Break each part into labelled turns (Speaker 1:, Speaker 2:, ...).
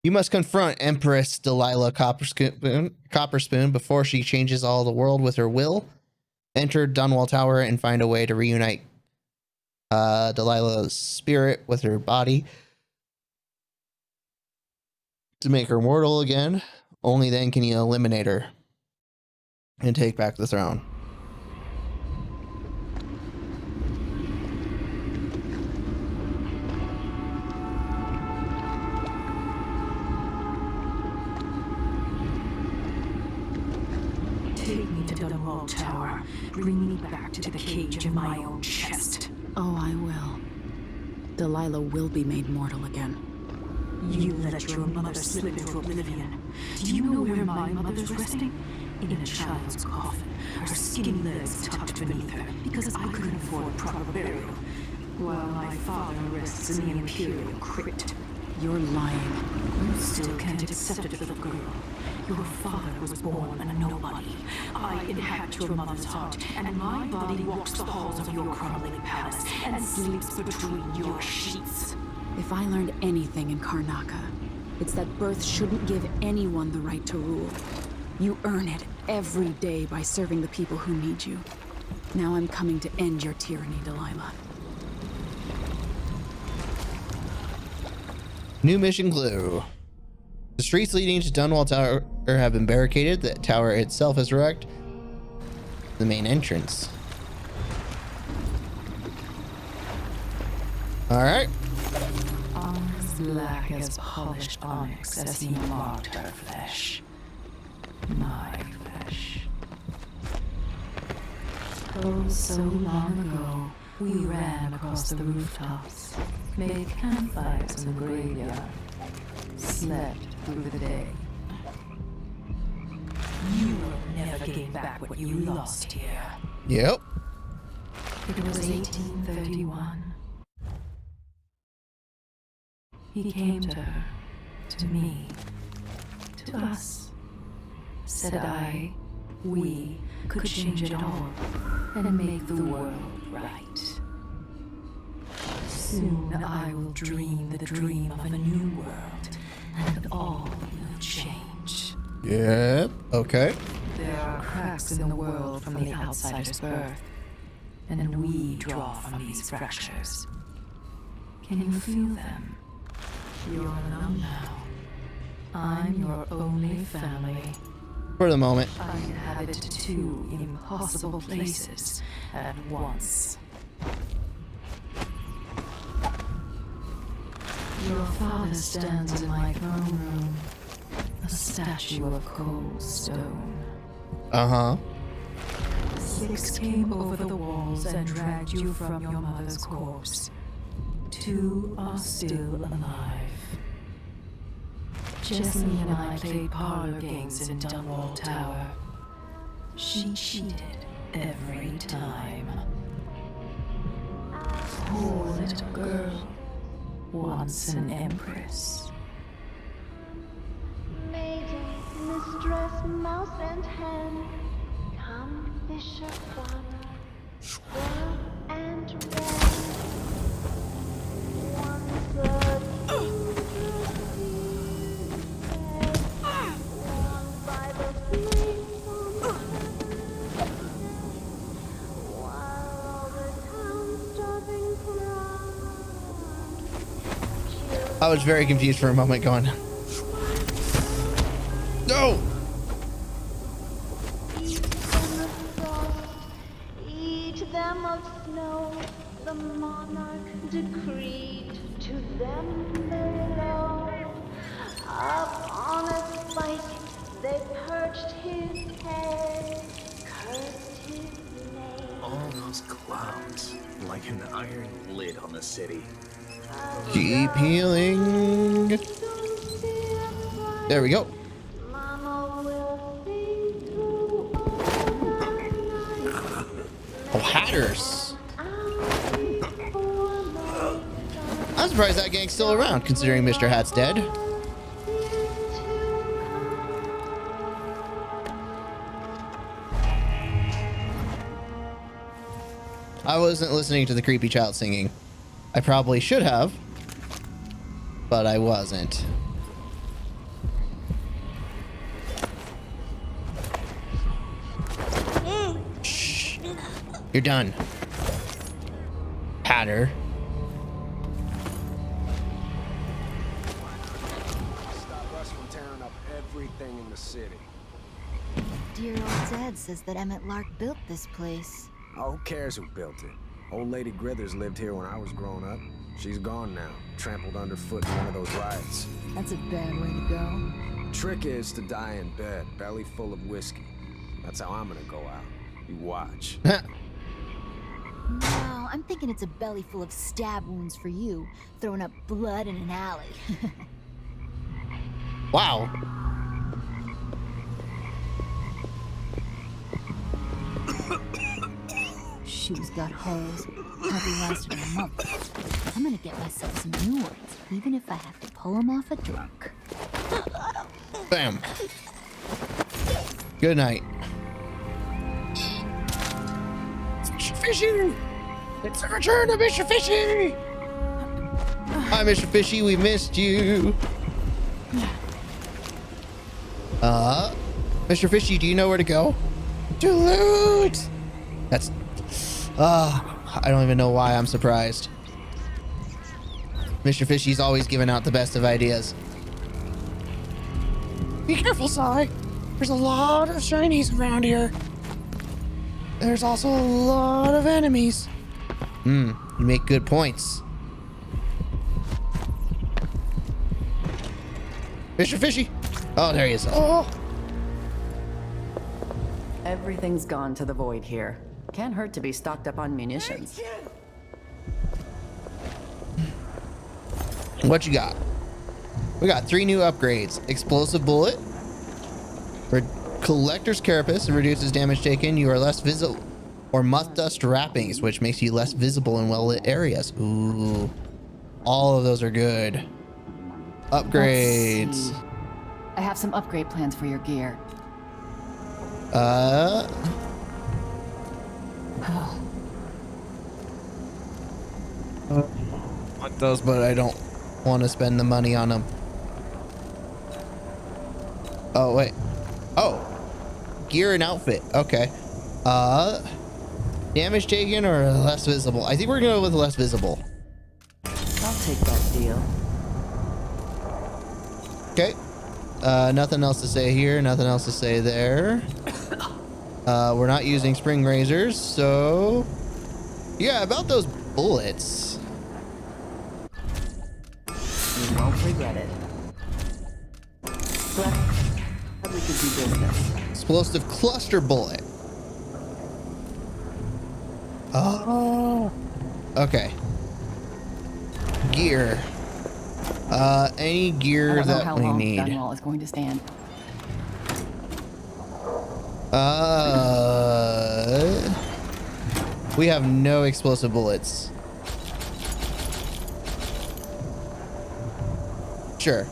Speaker 1: You must confront Empress Delilah Copperspoon before she changes all the world with her will. Enter Dunwall Tower and find a way to reunite Delilah's spirit with her body to make her mortal again. Only then can you eliminate her and take back the throne.
Speaker 2: Take me to Dunwall Tower. Bring me back to the cage in my own chest.
Speaker 3: Oh, I will. Delilah will be made mortal again.
Speaker 2: You let your mother slip into oblivion. Do you know where my mother's resting? In a child's coffin, her skinny legs tucked beneath her, because I couldn't afford proper burial, while my father rests in the Imperial crypt.
Speaker 3: You're lying.
Speaker 2: You still can't accept it, little girl. Your father was born a nobody. I inhabit your mother's heart, and my body walks the halls of your crumbling palace and sleeps between your sheets.
Speaker 3: If I learned anything in Karnaca, it's that birth shouldn't give anyone the right to rule. You earn it every day by serving the people who need you. Now I'm coming to end your tyranny, Delilah.
Speaker 1: New mission clue. The streets leading to Dunwall Tower have been barricaded. The tower itself is wrecked. The main entrance. All right.
Speaker 2: As black as polished onyx as he marked her flesh. My flesh. Oh, so long ago, we ran across the rooftops, made campfires in the graveyard, slept through the day. You will never gain back what you lost here.
Speaker 1: Yep.
Speaker 2: It was 1831. He came to her, to me, to us. Said we could change it all and make the world right. Soon I will dream the dream of a new world, and all will change.
Speaker 1: Yep. Okay.
Speaker 2: There are cracks in the world from the outsider's birth, and we draw from these fractures. Can you feel them? You're numb now. I'm your only family.
Speaker 1: For the moment.
Speaker 2: I inhabit two impossible places at once. Your father stands in my throne room, a statue of cold stone.
Speaker 1: Uh-huh.
Speaker 2: 6 came over the walls and dragged you from your mother's corpse. 2 are still alive. Jessie and I played parlor games in Dunwall Tower. She cheated every time. Poor little girl, once an empress.
Speaker 4: Maiden, mistress, mouse and hen, come fish of water, squirrel and wren. Once a by the fleet while all the town starving crowd.
Speaker 1: I was very confused for a moment going, no!
Speaker 4: Eat them of frost, eat them of snow, the monarch decreed to them below. Up on a spike they perched his head, cursed his name.
Speaker 5: All those clouds, like an iron lid on the city.
Speaker 1: Keep healing. There we go.
Speaker 4: Mama will sing through all the night.
Speaker 1: Oh, hatters. I'm surprised that gang's still around, considering Mr. Hat's dead. I wasn't listening to the creepy child singing. I probably should have, but I wasn't. You're done. Hatter.
Speaker 6: Stop us from tearing up everything in the city.
Speaker 7: Dear old Dad says that Emmett Lark built this place.
Speaker 6: Oh, who cares who built it? Old Lady Grithers lived here when I was growing up. She's gone now, trampled underfoot in one of those riots.
Speaker 7: That's a bad way to go.
Speaker 6: Trick is to die in bed, belly full of whiskey. That's how I'm gonna go out. You watch.
Speaker 7: No, I'm thinking it's a belly full of stab wounds for you, throwing up blood in an alley.
Speaker 1: Wow.
Speaker 7: Shoes got holes. Probably lasted a month. I'm gonna get myself some new ones, even if I have to pull them off a drunk.
Speaker 1: Bam. Good night. Mr. Fishy! It's the return of Mr. Fishy! Hi, Mr. Fishy, we missed you. Mr. Fishy, do you know where to go? To loot! That's... I don't even know why I'm surprised. Mr. Fishy's always giving out the best of ideas. Be careful, Sai. There's a lot of shinies around here. There's also a lot of enemies. You make good points. Mr. Fishy. Oh, there he is. Oh.
Speaker 8: Everything's gone to the void here. Can't hurt to be stocked up on munitions.
Speaker 1: What you got? We got 3 new upgrades. Explosive bullet. Collector's carapace. It reduces damage taken. You are less visible. Or muth dust wrappings, which makes you less visible in well-lit areas. Ooh. All of those are good. Upgrades.
Speaker 3: Let's see. I have some upgrade plans for your gear.
Speaker 1: I want those, but I don't want to spend the money on them. Oh, wait. Oh. Gear and outfit. Okay. Damage taken or less visible? I think we're going to go with less visible.
Speaker 8: I'll take that deal.
Speaker 1: Okay. Nothing else to say here. Nothing else to say there. We're not using spring razors, so... Yeah, about those bullets.
Speaker 8: You won't regret it. Glad we could do business.
Speaker 1: Explosive cluster bullet. Oh. Okay. Gear. Any
Speaker 3: I
Speaker 1: gear
Speaker 3: don't know
Speaker 1: that
Speaker 3: how
Speaker 1: we
Speaker 3: long
Speaker 1: need.
Speaker 3: Dunwall is going to stand.
Speaker 1: We have no explosive bullets. Sure.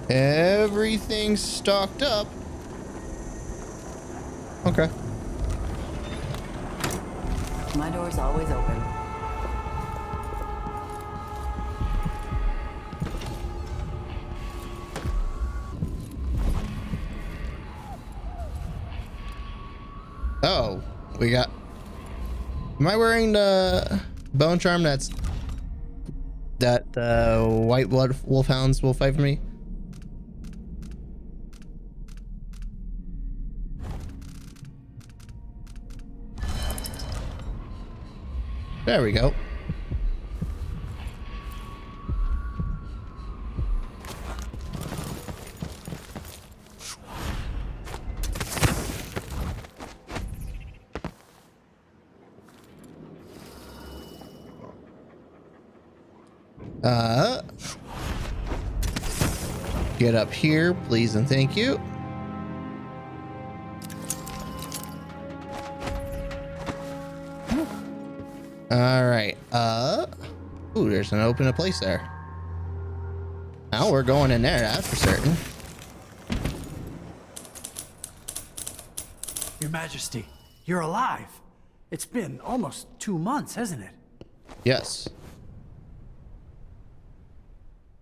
Speaker 1: Everything's stocked up. Okay.
Speaker 8: My door's always open.
Speaker 1: Oh, we got... Am I wearing the bone charm that white blood wolfhounds will fight for me? There we go. Get up here, please and thank you. All right. Ooh, there's an open place there. Now we're going in there, that's for certain.
Speaker 9: Your Majesty, you're alive. It's been almost 2 months, hasn't it?
Speaker 1: Yes.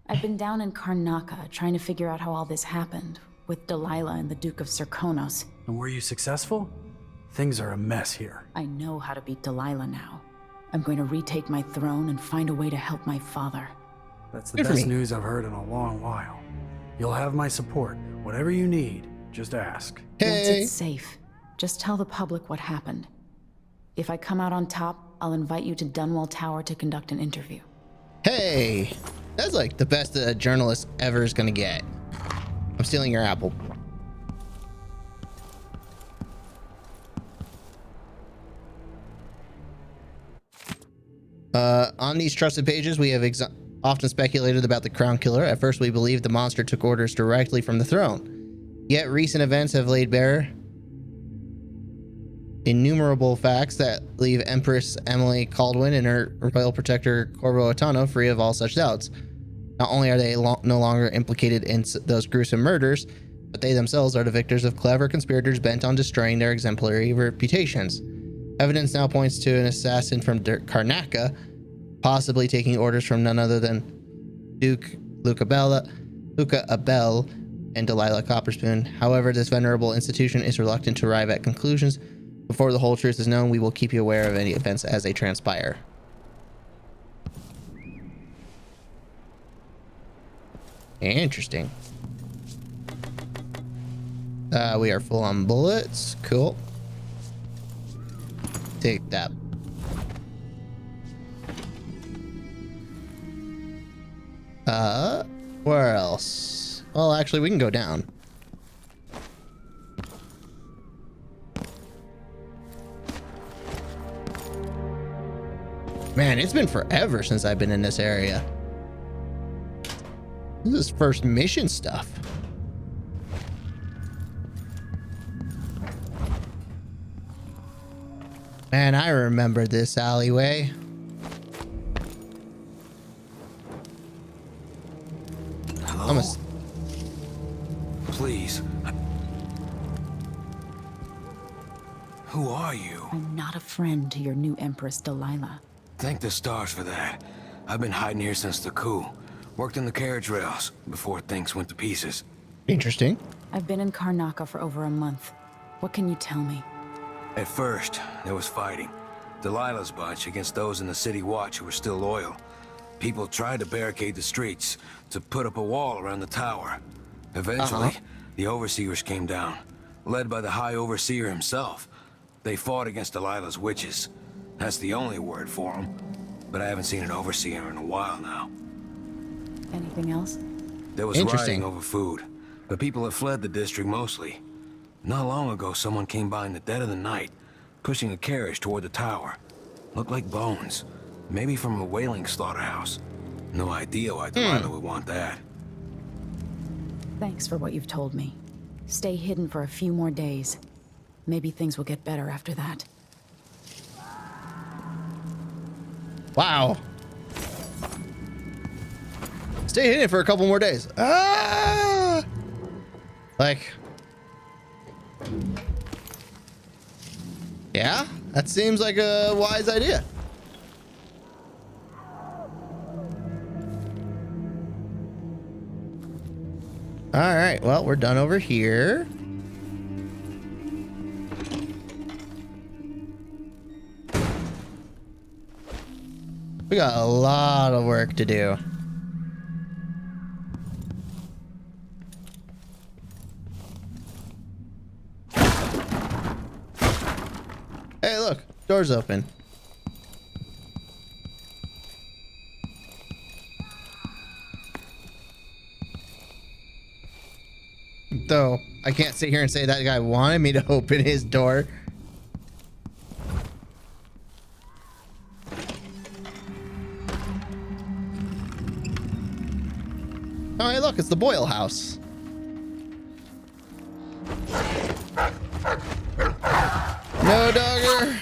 Speaker 3: I've been down in Karnaka trying to figure out how all this happened. with Delilah and the Duke of Serkonos.
Speaker 9: And were you successful? Things are a mess here.
Speaker 3: I know how to beat Delilah now. I'm going to retake my throne and find a way to help my father.
Speaker 9: That's the
Speaker 1: Good for
Speaker 9: best
Speaker 1: me.
Speaker 9: news I've heard in a long while. You'll have my support. Whatever you need, just ask.
Speaker 3: Once
Speaker 1: Hey.
Speaker 3: it's safe, just tell the public what happened. If I come out on top, I'll invite you to Dunwall Tower to conduct an interview.
Speaker 1: Hey, that's like the best a journalist ever is gonna get. I'm stealing your apple. On these trusted pages, we have often speculated about the Crown Killer. At first, we believed the monster took orders directly from the throne. Yet, recent events have laid bare innumerable facts that leave Empress Emily Caldwin and her royal protector Corvo Otano free of all such doubts. Not only are they no longer implicated in those gruesome murders, but they themselves are the victims of clever conspirators bent on destroying their exemplary reputations. Evidence now points to an assassin from Karnaca, possibly taking orders from none other than Duke Luca Abel and Delilah Copperspoon. However, this venerable institution is reluctant to arrive at conclusions. Before the whole truth is known, we will keep you aware of any events as they transpire. Interesting. We are full on bullets. Cool. Take that. Where else? Well, actually, we can go down. Man, it's been forever since I've been in this area. This is first mission stuff. Man, I remember this alleyway.
Speaker 6: Hello? Please. Who are you?
Speaker 3: I'm not a friend to your new Empress Delilah.
Speaker 6: Thank the stars for that. I've been hiding here since the coup. Worked in the carriage rails before things went to pieces.
Speaker 1: Interesting.
Speaker 3: I've been in Karnaca for over a month. What can you tell me?
Speaker 6: At first, there was fighting. Delilah's bunch against those in the city watch who were still loyal. People tried to barricade the streets, to put up a wall around the tower. Eventually, the overseers came down, led by the High Overseer himself. They fought against Delilah's witches. That's the only word for them. But I haven't seen an overseer in a while now.
Speaker 3: Anything else?
Speaker 6: There was rioting over food, but people have fled the district mostly. Not long ago, someone came by in the dead of the night, pushing a carriage toward the tower. Looked like bones, maybe from a whaling slaughterhouse. No idea why Delilah would want that.
Speaker 3: Thanks for what you've told me. Stay hidden for a few more days. Maybe things will get better after that.
Speaker 1: Wow. Stay hidden for a couple more days. Ah! Like... yeah, that seems like a wise idea. All right, well, we're done over here. We got a lot of work to do. Hey, look, door's open. Though I can't sit here and say that guy wanted me to open his door. Oh, hey, look, it's the Boyle house. No, dogger.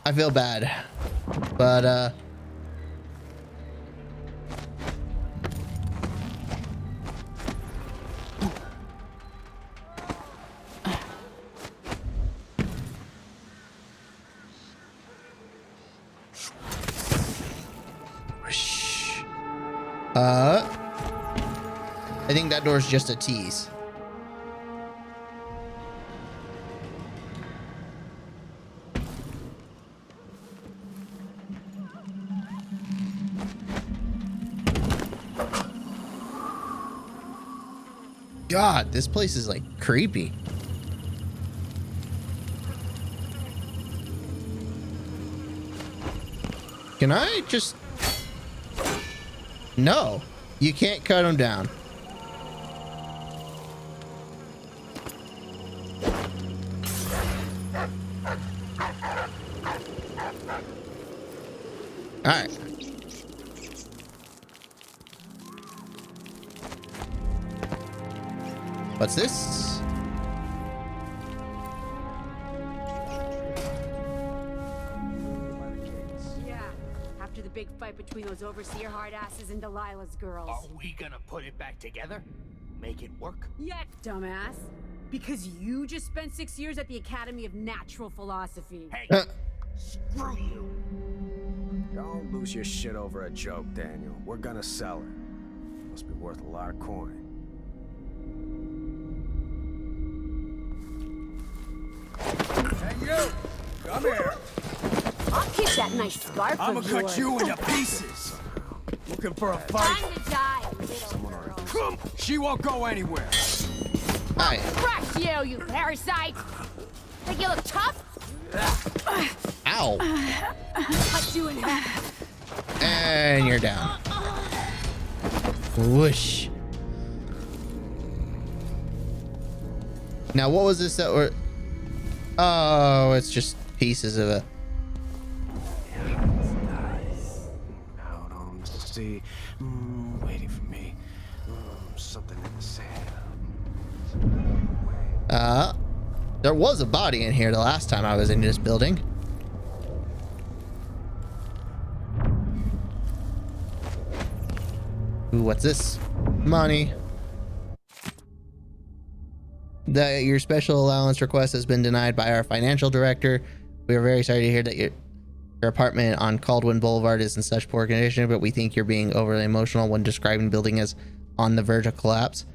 Speaker 1: I feel bad, but I think that door's just a tease. God, this place is like creepy. Can I just... No, you can't cut them down. All right. What's this?
Speaker 10: Yeah, after the big fight between those overseer hard asses and Delilah's girls.
Speaker 5: Are we gonna put it back together? Make it work?
Speaker 10: Yeah, dumbass. Because you just spent 6 years at the Academy of Natural Philosophy.
Speaker 5: Hey, screw you.
Speaker 11: Don't lose your shit over a joke, Daniel. We're gonna sell it. Must be worth a lot of coin. Hey, you! Come here!
Speaker 10: I'll keep that nice scarf
Speaker 11: I'ma
Speaker 10: of
Speaker 11: cut
Speaker 10: yours.
Speaker 11: you into pieces! Looking for a fight?
Speaker 10: Time to die, little girl.
Speaker 11: Come! She won't go anywhere!
Speaker 1: All right.
Speaker 10: Crush you, you parasite! Think you look tough?
Speaker 1: Ow.
Speaker 10: Cut you in half.
Speaker 1: And you're down. Whoosh. Now, what was this that were... Oh, it's just pieces of a...
Speaker 11: Out on the sea, waiting for me. Something in the sand.
Speaker 1: There was a body in here the last time I was in this building. Ooh, what's this? Money. Your special allowance request has been denied by our financial director. We are very sorry to hear that your apartment on Caldwin Boulevard is in such poor condition, but we think you're being overly emotional when describing the building as on the verge of collapse.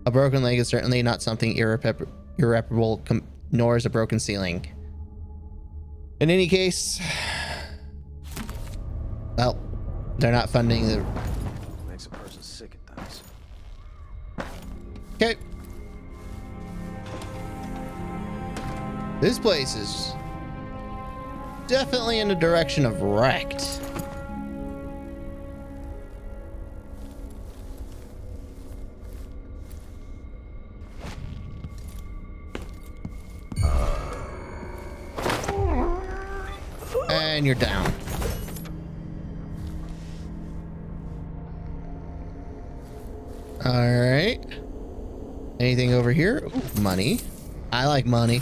Speaker 1: A broken leg is certainly not something irreparable, nor is a broken ceiling. In any case, well, they're not funding the...
Speaker 11: Makes a person sick at times.
Speaker 1: Okay. This place is definitely in the direction of wrecked. And you're down. All right. Anything over here? Ooh, money. I like money.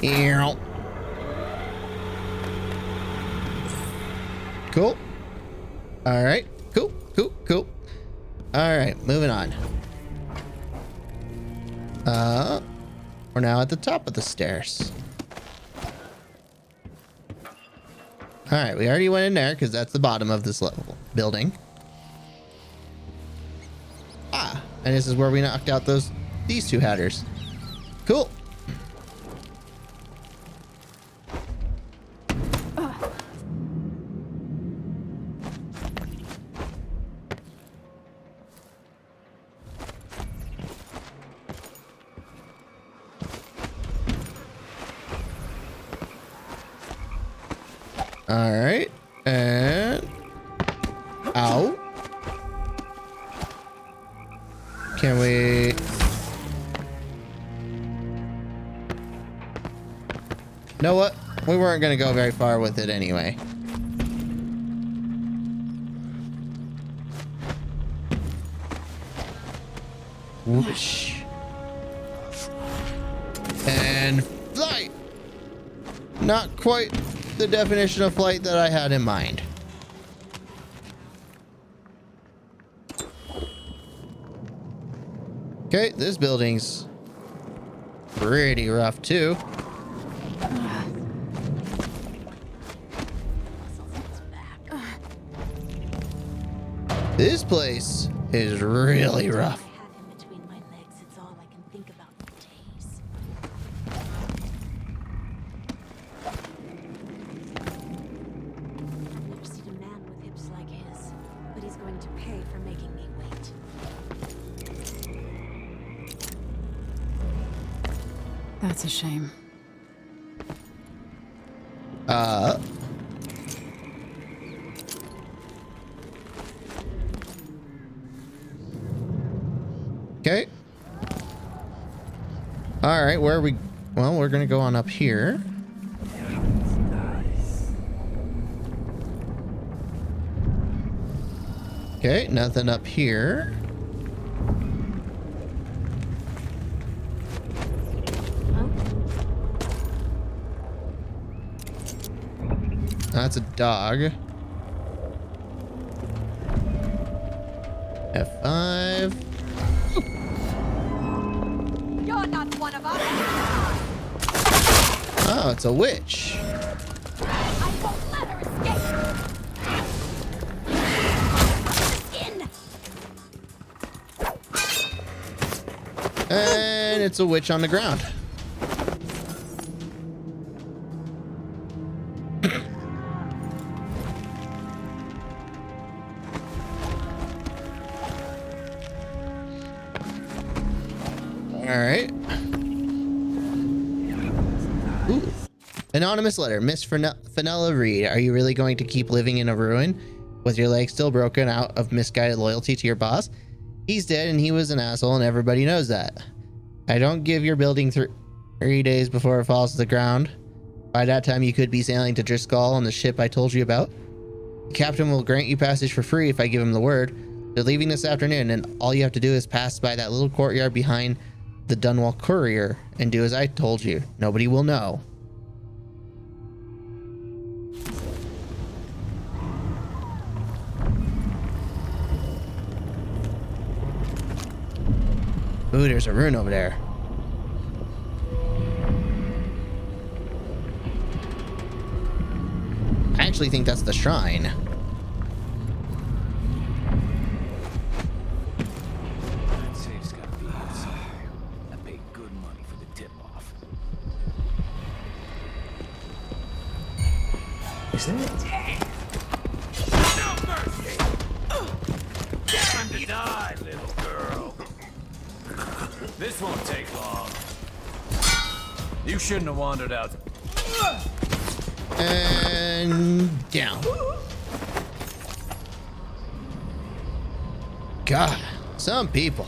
Speaker 1: Ew. Cool. All right. Cool. Cool. Cool. All right. Moving on. We're now at the top of the stairs. All right. We already went in there because that's the bottom of this level building. Ah, and this is where we knocked out these two hatters. Cool. All right, and ow. Can we? Know what? We weren't gonna go very far with it anyway. Whoosh. And flight. Not quite the definition of flight that I had in mind. Okay, this building's pretty rough too. This place is really rough.
Speaker 7: I have him between my legs. It's all I can think about for days. I've never seen a man with hips like his, but he's going to pay for making me wait.
Speaker 3: That's a shame.
Speaker 1: Okay. All right, where are we? Well, we're gonna go on up here. Okay, nothing up here. That's a dog. F5.
Speaker 4: You're not one of us.
Speaker 1: Oh, it's a witch.
Speaker 4: I won't let her escape.
Speaker 1: And it's a witch on the ground. All right. Ooh. Anonymous letter. Miss Fenella Reed, are you really going to keep living in a ruin with your leg still broken out of misguided loyalty to your boss? He's dead and he was an asshole and everybody knows that. I don't give your building 3 days before it falls to the ground. By that time you could be sailing to Driscoll on the ship I told you about. The captain will grant you passage for free if I give him the word. They're leaving this afternoon and all you have to do is pass by that little courtyard behind the Dunwall Courier and do as I told you. Nobody will know. Ooh, there's a rune over there. I actually think that's the shrine.
Speaker 11: That safe's gotta be outside. I paid good money for the tip-off. Is that? No mercy! Time to die, little girl. This won't take long. You shouldn't have wandered out.
Speaker 1: And down. God, some people.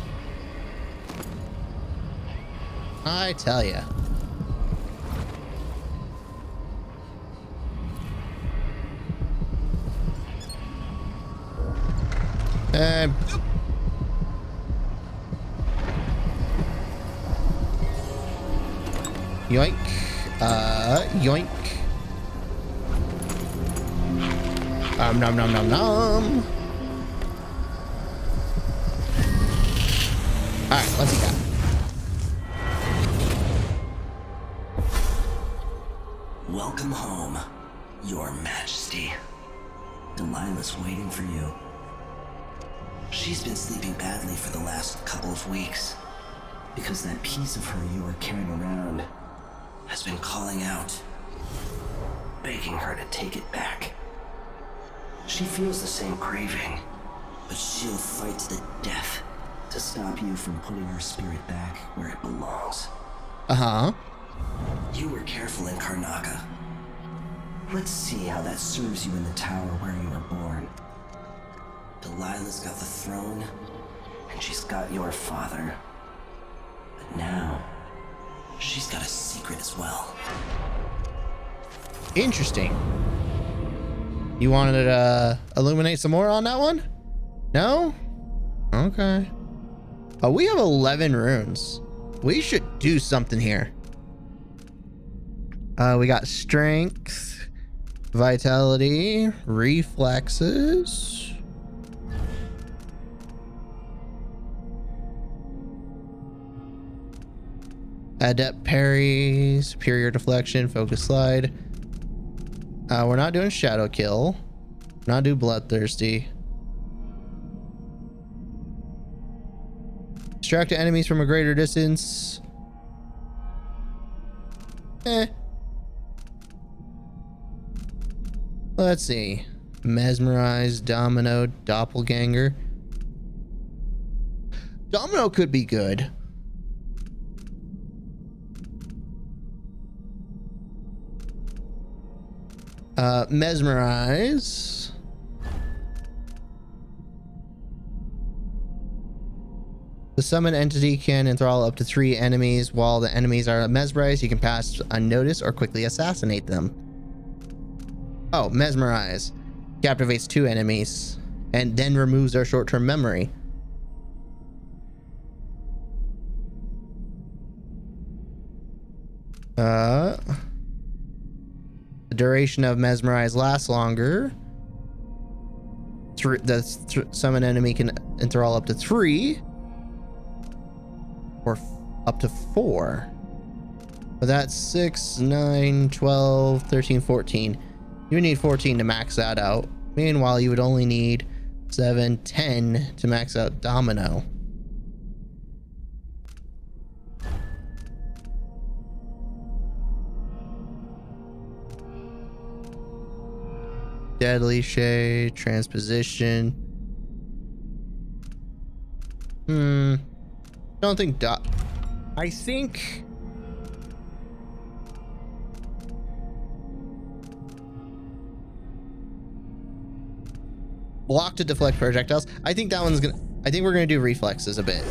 Speaker 1: I tell ya. And yoink. Yoink. Nom nom nom nom. Alright, what's he got?
Speaker 12: Welcome home, Your Majesty. Delilah's waiting for you. She's been sleeping badly for the last couple of weeks because that piece of her you were carrying around has been calling out, begging her to take it back. She feels the same craving, but she'll fight to the death to stop you from putting her spirit back where it belongs.
Speaker 1: Uh-huh.
Speaker 12: You were careful in Karnaca. Let's see how that serves you in the tower where you were born. Delilah's got the throne, and she's got your father. But now, she's got a secret as well.
Speaker 1: Interesting. You wanted to illuminate some more on that one? No? Okay. Oh, we have 11 runes. We should do something here. We got strength, vitality, reflexes. Adept parry, superior deflection, focus slide. We're not doing shadow kill. Not do bloodthirsty. Distract enemies from a greater distance. Let's see. Mesmerize, Domino, Doppelganger. Domino could be good. Mesmerize. The summoned entity can enthrall up to 3 enemies. While the enemies are mesmerized, you can pass unnoticed or quickly assassinate them. Oh, Mesmerize. Captivates 2 enemies and then removes their short-term memory. The duration of Mesmerize lasts longer. Summon enemy can enthrall up to 3 or up to 4. But that's 6, 9, 12, 13, 14. You would need 14 to max that out. Meanwhile, you would only need 7, 10 to max out Domino. Deadly Shade, Transposition. Don't think I think block to deflect projectiles. I think that one's gonna, I think we're gonna do reflexes a bit.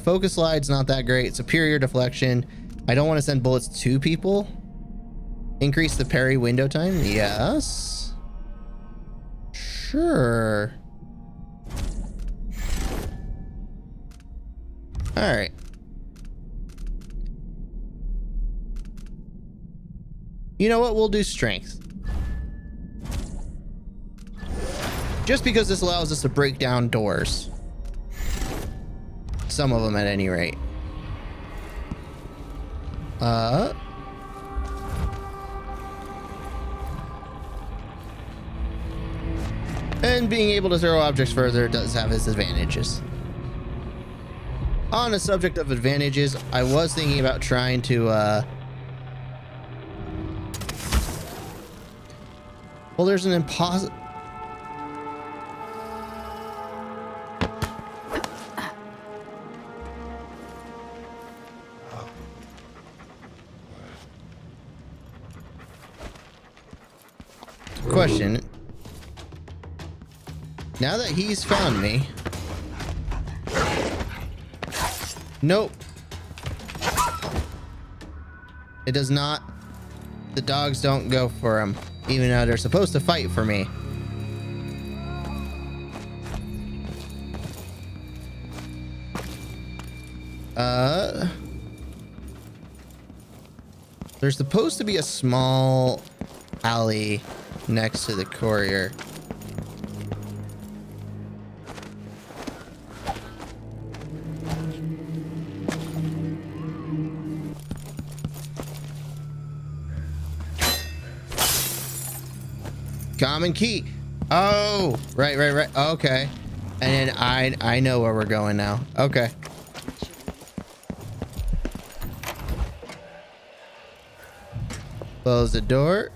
Speaker 1: Focus slide's not that great. Superior deflection. I don't want to send bullets to people. Increase the parry window time. Yes. Sure. All right. You know what? We'll do strength. Just because this allows us to break down doors. Some of them at any rate. And being able to throw objects further does have its advantages. On the subject of advantages, I was thinking about trying to, well, there's an impossible... Question. Now that he's found me... Nope. It does not. The dogs don't go for him, even though they're supposed to fight for me. There's supposed to be a small alley next to the courier. Common key. Oh, right. Okay. And then I know where we're going now. Okay. Close the door.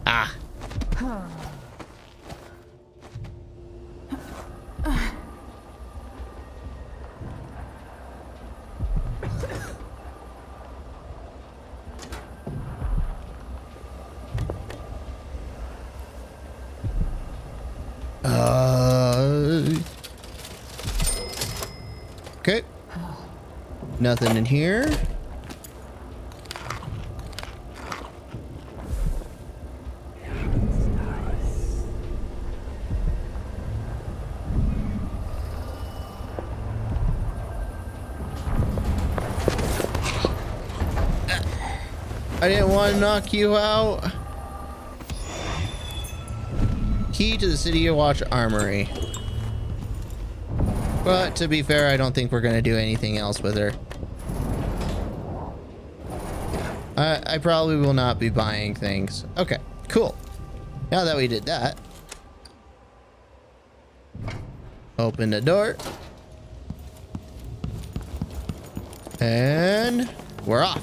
Speaker 1: Ah. Okay. Nothing in here. I didn't want to knock you out. Key to the City of Watch Armory. But to be fair, I don't think we're going to do anything else with her. I probably will not be buying things. Okay, cool. Now that we did that, open the door. And we're off.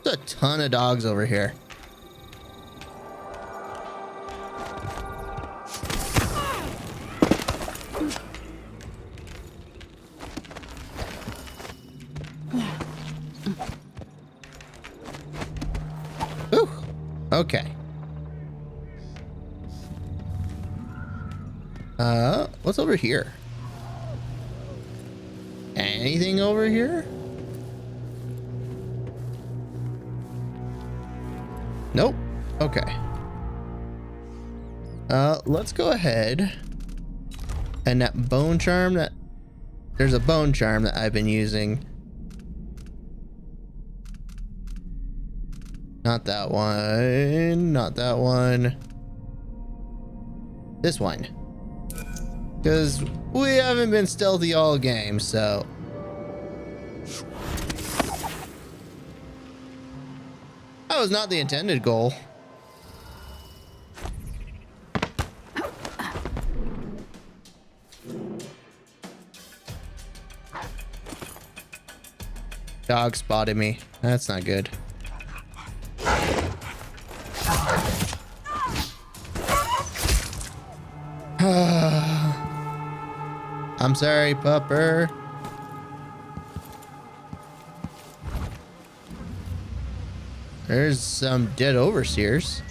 Speaker 1: There's a ton of dogs over here. Ooh, okay. What's over here? Anything over here? Nope. Okay. Let's go ahead. And that bone charm that... There's a bone charm that I've been using. Not that one. Not that one. This one. Because we haven't been stealthy all game, so... That was not the intended goal. Dog spotted me. That's not good. I'm sorry, pupper. There's some dead overseers,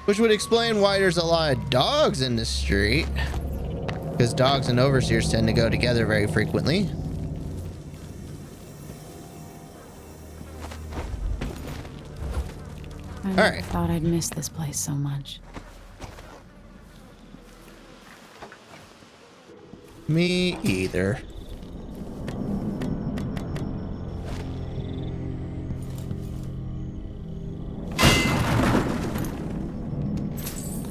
Speaker 1: which would explain why there's a lot of dogs in the street, because dogs and overseers tend to go together very frequently.
Speaker 3: I never thought I'd miss this place so much.
Speaker 1: Me either.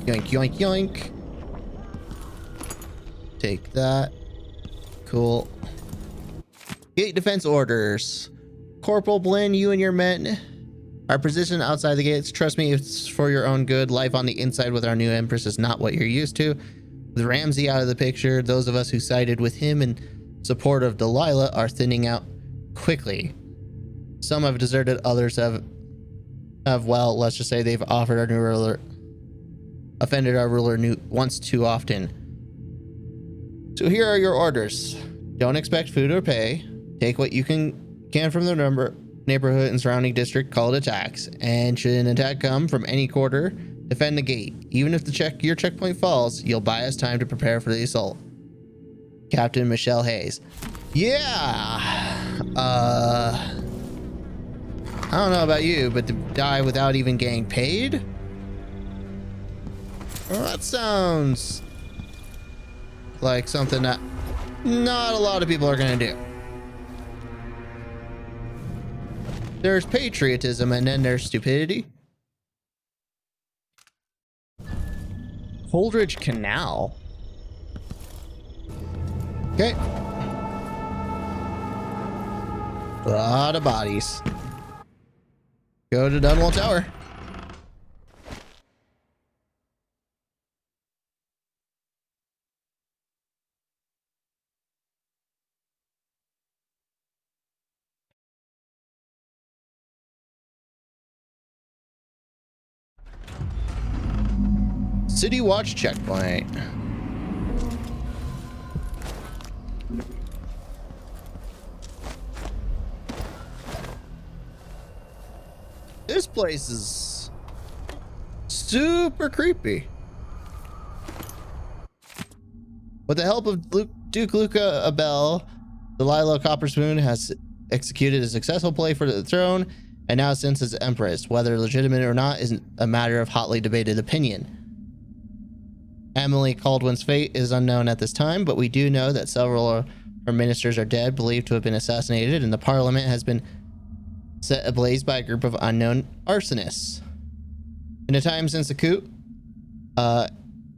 Speaker 1: Yoink, yoink, yoink. Take that. Cool. Gate defense orders. Corporal Blinn, you and your men are positioned outside the gates. Trust me, it's for your own good. Life on the inside with our new Empress is not what you're used to. With Ramsey out of the picture, those of us who sided with him in support of Delilah are thinning out quickly. Some have deserted, others have well, let's just say they've offered our new ruler, offended our ruler once too often. So here are your orders. Don't expect food or pay. Take what you can from the neighborhood and surrounding district, call it attacks. And should an attack come from any quarter, defend the gate. Even if your checkpoint falls, you'll buy us time to prepare for the assault. Captain Michelle Hayes. Yeah. I don't know about you, but to die without even getting paid? Well, that sounds like something that not a lot of people are going to do. There's patriotism and then there's stupidity. Holdridge Canal. Okay. A lot of bodies. Go to Dunwall Tower. City Watch checkpoint. This place is super creepy. With the help of Duke Luca Abel, Delilah Copperspoon has executed a successful play for the throne and now sits as Empress. Whether legitimate or not isn't a matter of hotly debated opinion. Emily Caldwin's fate is unknown at this time, but we do know that several of her ministers are dead, believed to have been assassinated, and the parliament has been set ablaze by a group of unknown arsonists. In the time since the coup,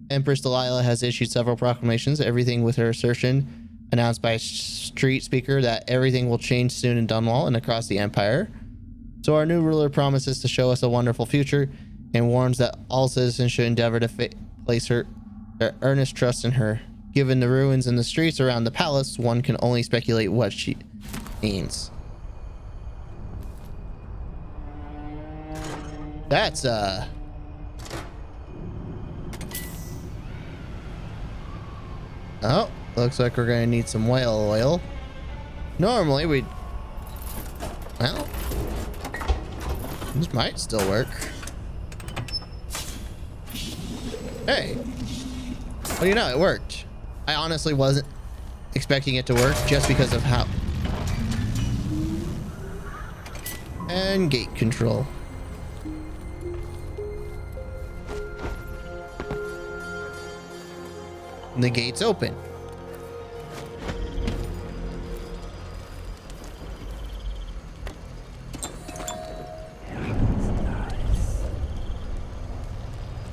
Speaker 1: Empress Delilah has issued several proclamations, everything with her assertion announced by a street speaker that everything will change soon in Dunwall and across the Empire. So our new ruler promises to show us a wonderful future, and warns that all citizens should endeavor to place their earnest trust in her. Given the ruins in the streets around the palace, one can only speculate what she means. That's oh, looks like we're gonna need some whale oil. Normally we'd, well, this might still work. Hey, well, you know, it worked. I honestly wasn't expecting it to work just because of how. And gate control. And the gate's open.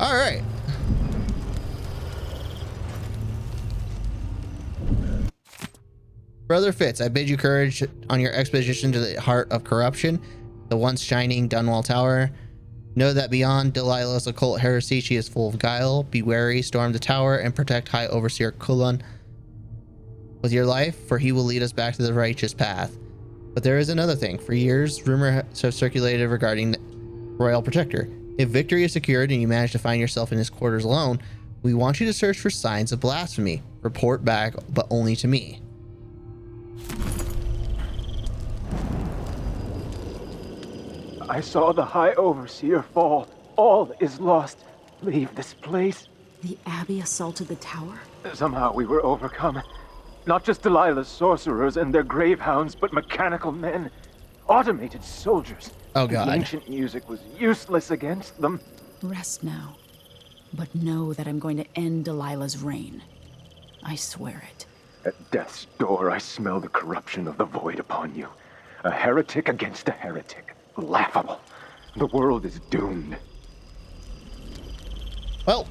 Speaker 1: All right. Brother Fitz, I bid you courage on your expedition to the heart of corruption, the once shining Dunwall Tower. Know that beyond Delilah's occult heresy, she is full of guile. Be wary, storm the tower, and protect High Overseer Kulon with your life, for he will lead us back to the righteous path. But there is another thing. For years, rumors have circulated regarding the Royal Protector. If victory is secured and you manage to find yourself in his quarters alone, we want you to search for signs of blasphemy. Report back, but only to me.
Speaker 11: I saw the High Overseer fall. All is lost. Leave this place.
Speaker 3: The Abbey assaulted the tower?
Speaker 11: Somehow we were overcome. Not just Delilah's sorcerers and their gravehounds, but mechanical men. Automated soldiers.
Speaker 1: Oh god.
Speaker 11: The ancient music was useless against them.
Speaker 3: Rest now. But know that I'm going to end Delilah's reign. I swear it.
Speaker 11: At death's door, I smell the corruption of the void upon you. A heretic against a heretic. Laughable. The world is doomed.
Speaker 1: Well,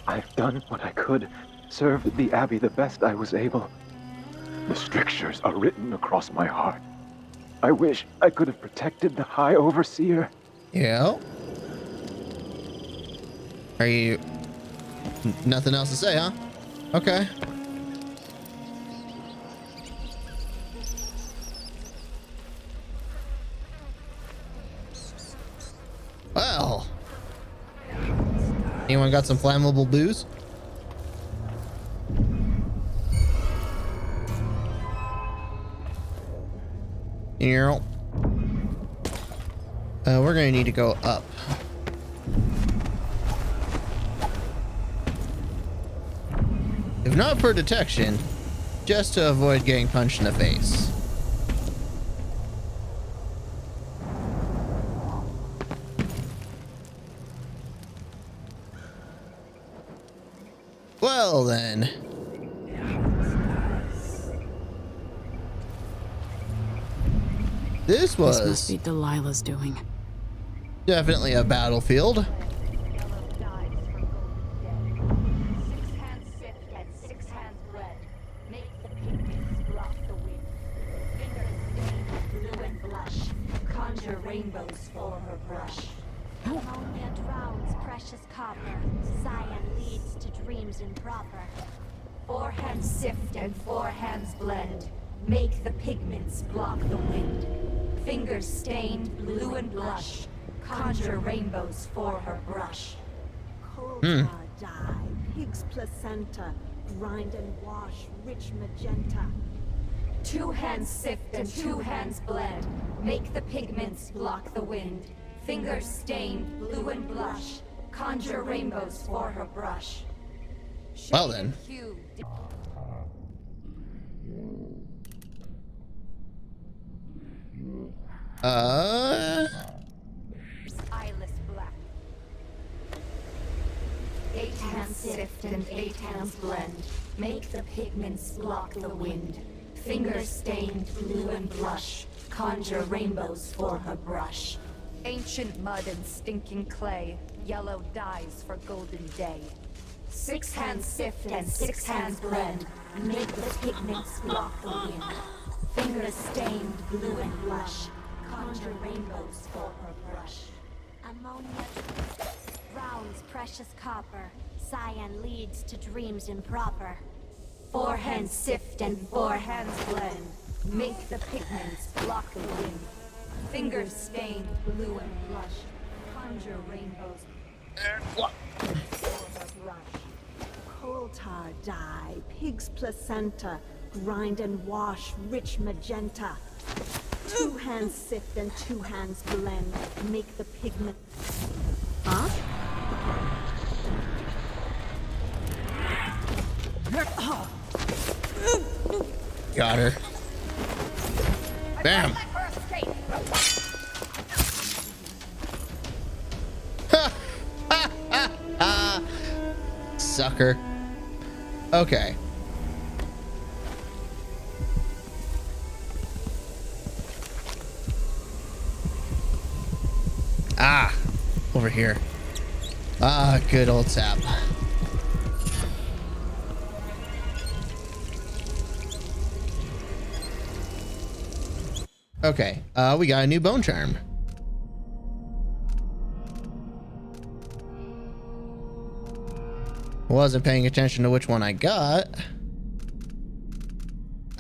Speaker 11: I've done what I could. Served the Abbey the best I was able. The strictures are written across my heart. I wish I could have protected the High Overseer.
Speaker 1: yeah. Are you... Nothing else to say, huh? Okay. Well. Anyone got some flammable booze? Here. We're gonna need to go up. If not for detection, just to avoid getting punched in the face. Well then. This
Speaker 3: must be Delilah's doing.
Speaker 1: Definitely a battlefield.
Speaker 4: Rainbows for her brush. Ammonia drowns precious copper. Cyan leads to dreams improper. 4 hands sift and 4 hands blend. Make the pigments block the wind. Fingers stained blue and blush. Conjure rainbows for her brush.
Speaker 2: Cobra dye, pig's placenta. Grind and wash, rich magenta.
Speaker 4: 2 hands sift and 2 hands blend. Make the pigments block the wind. Fingers stained blue and blush. Conjure rainbows for her brush.
Speaker 1: Well then.
Speaker 4: Eyeless black. 8 hands sift and 8 hands blend. Make the pigments block the wind. Fingers stained blue and blush. Conjure rainbows for her brush. Ancient mud and stinking clay. Yellow dyes for golden day. 6 hands sift and 6 hands blend. Make the pigments block the wind. Fingers stained blue and blush. conjure rainbows for her brush. Ammonia rounds precious copper. Cyan leads to dreams improper. Four hands sift and four hands blend. Make the pigments block the wind. Fingers stained blue and blush. Conjure rainbows for her brush. Coal tar dye, pig's placenta. Grind and wash rich magenta. Two hands sift and two hands blend. Make the pigment. Huh?
Speaker 1: Got her. Bam. Sucker. Okay. Ah, over here. Ah, good old sap. Okay, we got a new bone charm. Wasn't paying attention to which one I got.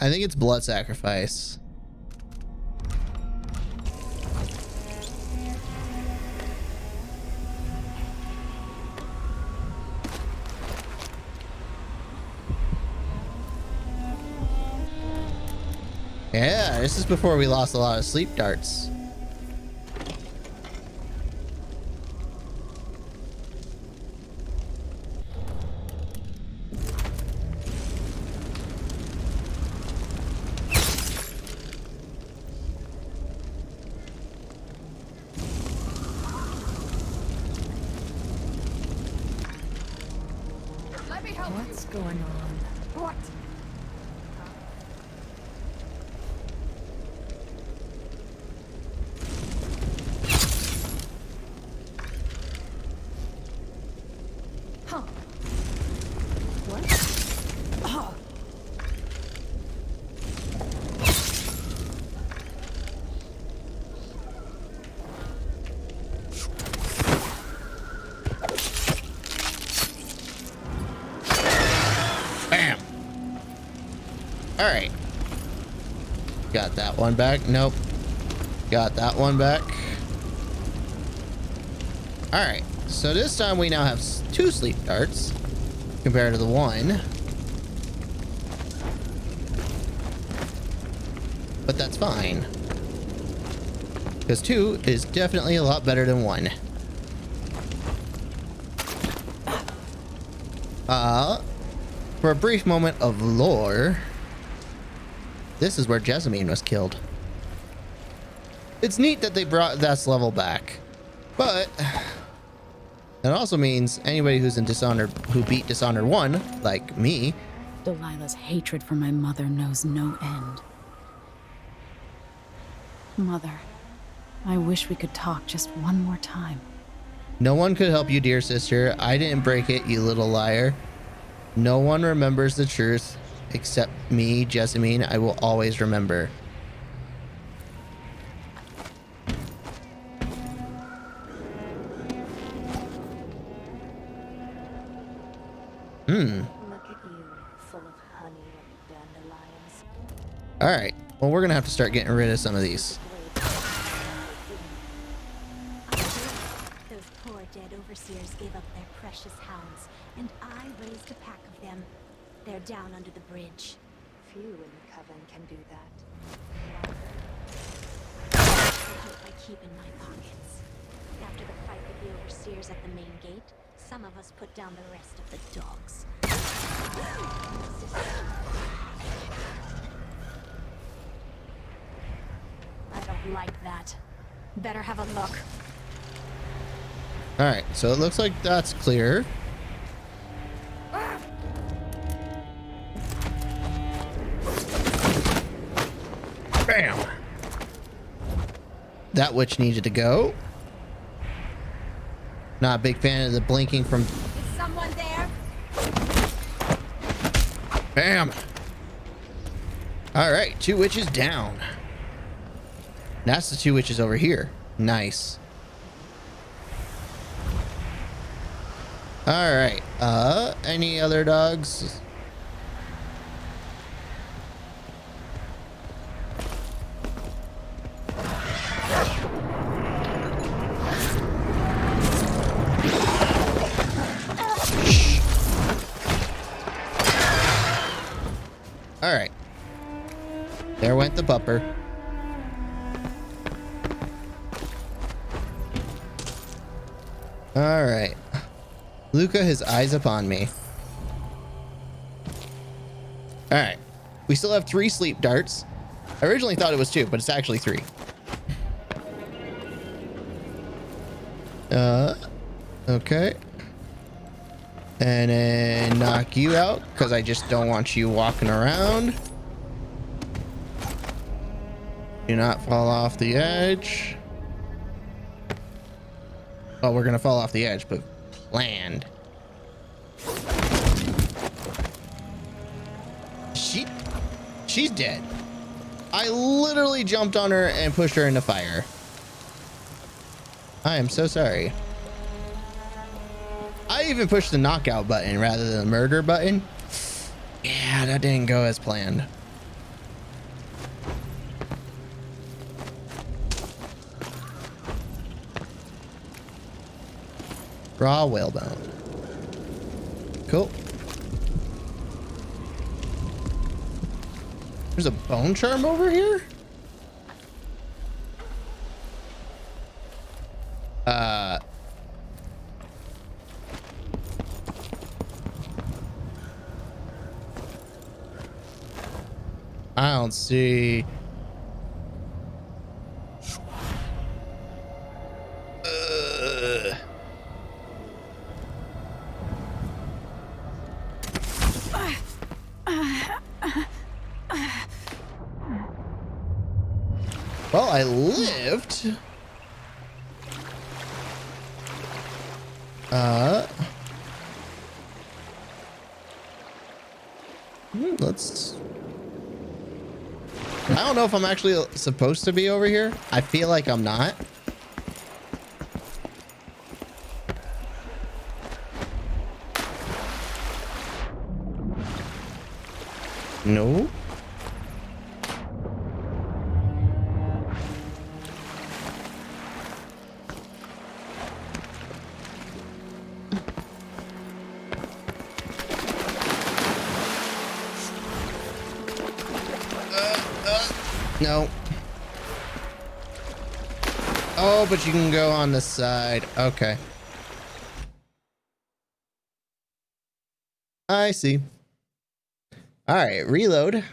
Speaker 1: I think it's blood sacrifice. Yeah, this is before we lost a lot of sleep darts.
Speaker 2: What's going on?
Speaker 4: What?
Speaker 2: Huh. What? Oh.
Speaker 1: Bam. All right. Got that one back. Nope. Got that one back. All right. So this time we now have 2 sleep darts compared to the 1. But that's fine. Because 2 is definitely a lot better than 1. For a brief moment of lore, this is where Jessamine was killed. It's neat that they brought this level back, but that also means anybody who's in Dishonored, who beat Dishonored 1, like me.
Speaker 3: Delilah's hatred for my mother knows no end. Mother, I wish we could talk just one more time.
Speaker 1: No one could help you, dear sister. I didn't break it, you little liar. No one remembers the truth except me, Jessamine. I will always remember.
Speaker 4: Look at you, full of honey and dandelions.
Speaker 1: All right. Well, we're gonna have to start getting rid of some of these.
Speaker 4: Those poor dead overseers gave up their precious hounds, and I raised a pack of them. They're down under the bridge. Few in the Coven can do that. I hope I keep in my pockets. After the fight with the overseers at the main gate, some of us put down the rest of the dogs. I don't like that. Better have a look.
Speaker 1: All right. So it looks like that's clear. Bam. That witch needed to go. Not a big fan of the blinking from...
Speaker 4: Is someone there?
Speaker 1: Bam. All right, 2 witches down. That's the two witches over here. Nice. All right. Any other dogs? All right. There went the bupper. All right. Luca has eyes upon me. All right. We still have 3 sleep darts. I originally thought it was 2, but it's actually 3. Okay. And then knock you out because I just don't want you walking around. Do not fall off the edge. Oh, we're gonna fall off the edge, but planned. She's dead. I literally jumped on her and pushed her into fire. I am so sorry. I even pushed the knockout button rather than the murder button. Yeah, that didn't go as planned. Raw whalebone. Cool. There's a bone charm over here? I don't see. Well, I lived. Let's. I don't know if I'm actually supposed to be over here. I feel like I'm not. No. No. Oh, but you can go on the side. Okay. I see. All right, reload.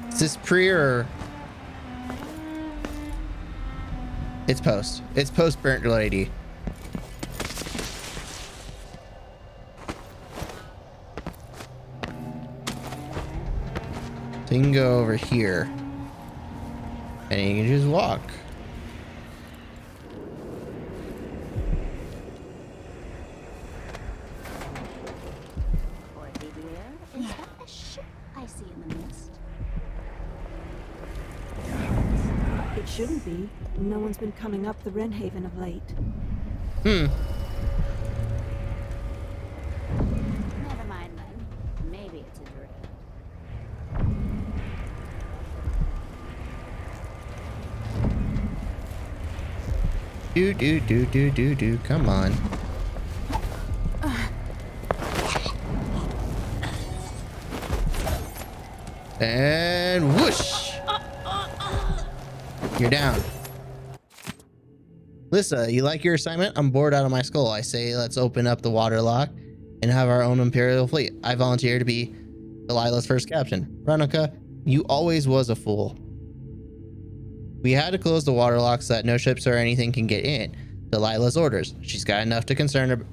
Speaker 1: Is this pre or? It's post. It's post burnt lady. So you can go over here and you can just walk.
Speaker 7: Is that a ship I see in the mist?
Speaker 2: It shouldn't be. No one's been coming up the Wrenhaven of late.
Speaker 7: Never mind then. Maybe it's a dream.
Speaker 1: Do. Come on. And whoosh. You're down. Lissa, you like your assignment? I'm bored out of my skull. I say let's open up the water lock and have our own Imperial fleet. I volunteer to be Delilah's first captain. Veronica, you always was a fool. We had to close the water lock so that no ships or anything can get in. Delilah's orders. She's got enough to concern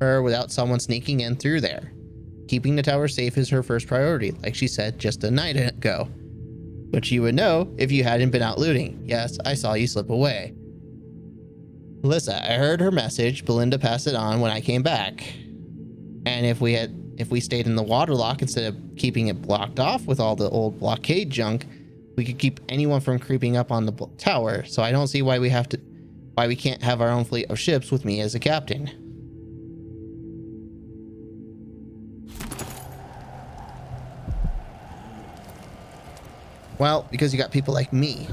Speaker 1: her without someone sneaking in through there. Keeping the tower safe is her first priority, like she said just a night ago. But you would know if you hadn't been out looting. Yes, I saw you slip away. Melissa, I heard her message. Belinda passed it on when I came back. And if if we stayed in the waterlock instead of keeping it blocked off with all the old blockade junk, we could keep anyone from creeping up on the tower. So I don't see why we can't have our own fleet of ships with me as a captain. Well, because you got people like me.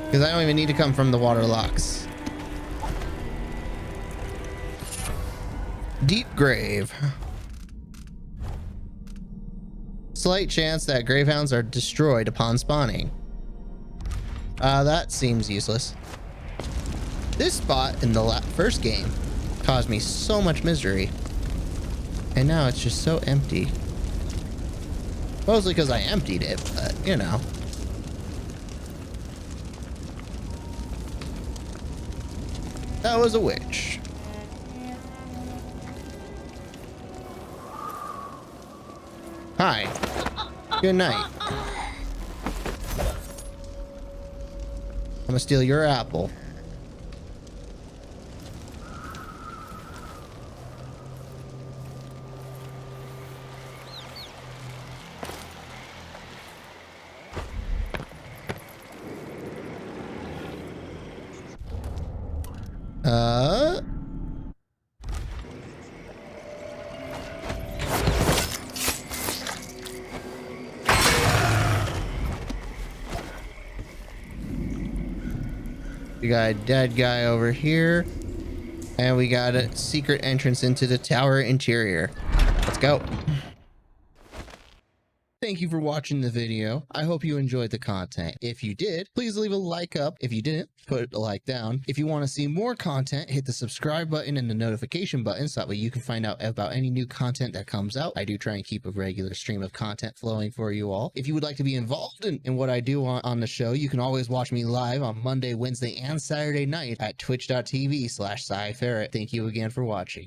Speaker 1: Because I don't even need to come from the water locks. Deep grave. Slight chance that gravehounds are destroyed upon spawning. That seems useless. This spot in the first game caused me so much misery. And now it's just so empty. Mostly because I emptied it, but you know. That was a witch. Hi. Good night. I'm gonna steal your apple. We got a dead guy over here, and we got a secret entrance into the tower interior. Let's go. Thank you for watching the video. I hope you enjoyed the content. If you did, please leave a like up. If you didn't, put a like down. If you want to see more content, hit the subscribe button and the notification button so that way you can find out about any new content that comes out. I do try and keep a regular stream of content flowing for you all. If you would like to be involved in what I do on the show, you can always watch me live on Monday, Wednesday, and Saturday night at twitch.tv/PsyFerret. Thank you again for watching.